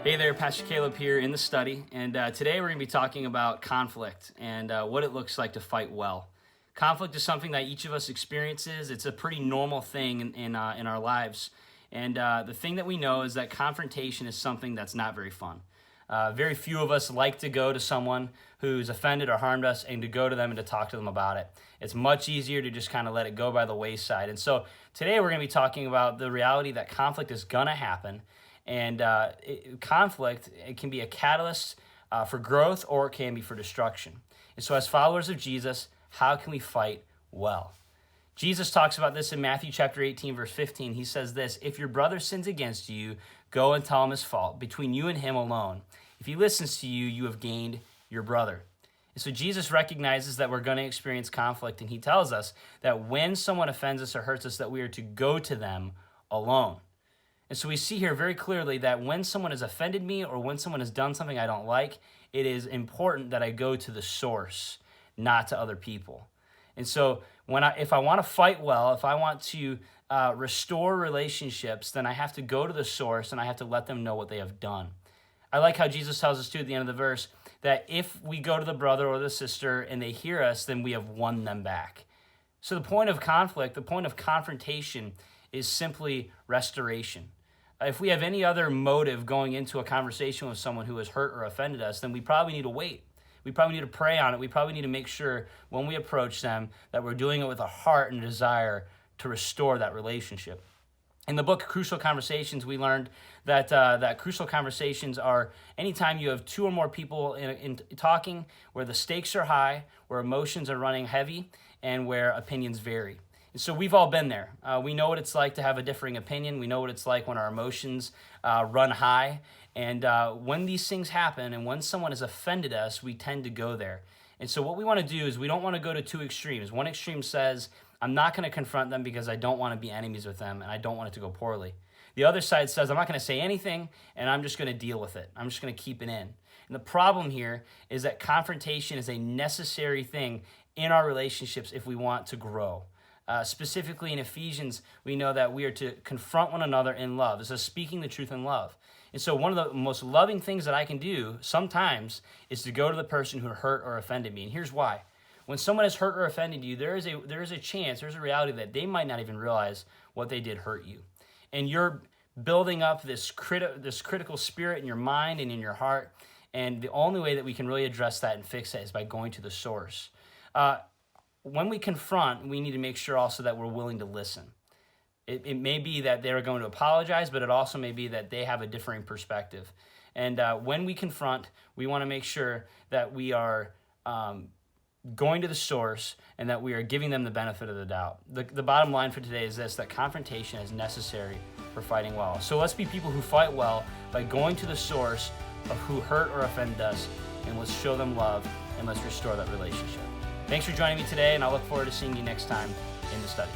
Hey there, Pastor Caleb here in the study, and today we're going to be talking about conflict and what it looks like to fight well. Conflict is something that each of us experiences. It's a pretty normal thing in our lives, and the thing that we know is that confrontation is something that's not very fun. Very few of us like to go to someone who's offended or harmed us and to go to them and to talk to them about it. It's much easier to just kind of let it go by the wayside. And so today we're going to be talking about the reality that conflict is going to happen. And conflict, it can be a catalyst for growth or it can be for destruction. And so as followers of Jesus, how can we fight well? Jesus talks about this in Matthew chapter 18, verse 15. He says this, "If your brother sins against you, go and tell him his fault, between you and him alone. If he listens to you, you have gained your brother." And so Jesus recognizes that we're going to experience conflict, and he tells us that when someone offends us or hurts us, that we are to go to them alone. And so we see here very clearly that when someone has offended me or when someone has done something I don't like, it is important that I go to the source, not to other people. And so if I want to fight well, if I want to restore relationships, then I have to go to the source and I have to let them know what they have done. I like how Jesus tells us too at the end of the verse that if we go to the brother or the sister and they hear us, then we have won them back. So the point of conflict, the point of confrontation is simply restoration. If we have any other motive going into a conversation with someone who has hurt or offended us, then we probably need to wait. We probably need to pray on it. We probably need to make sure when we approach them that we're doing it with a heart and a desire to restore that relationship. In the book Crucial Conversations, we learned that crucial conversations are anytime you have two or more people in talking where the stakes are high, where emotions are running heavy, and where opinions vary. And so we've all been there. We know what it's like to have a differing opinion. We know what it's like when our emotions run high. And when these things happen and when someone has offended us, we tend to go there. And so what we want to do is we don't want to go to two extremes. One extreme says, I'm not going to confront them because I don't want to be enemies with them and I don't want it to go poorly. The other side says, I'm not going to say anything and I'm just going to deal with it. I'm just going to keep it in. And the problem here is that confrontation is a necessary thing in our relationships if we want to grow. Specifically in Ephesians, we know that we are to confront one another in love. It says speaking the truth in love. And so one of the most loving things that I can do sometimes is to go to the person who hurt or offended me. And here's why. When someone has hurt or offended you, there is a chance, there's a reality that they might not even realize what they did hurt you. And you're building up this critical spirit in your mind and in your heart. And the only way that we can really address that and fix that is by going to the source. When we confront, we need to make sure also that we're willing to listen. It may be that they're going to apologize, but it also may be that they have a differing perspective. And when we confront, we want to make sure that we are going to the source and that we are giving them the benefit of the doubt. The bottom line for today is this, that confrontation is necessary for fighting well. So let's be people who fight well by going to the source of who hurt or offended us, and let's show them love and let's restore that relationship. Thanks for joining me today, and I look forward to seeing you next time in the study.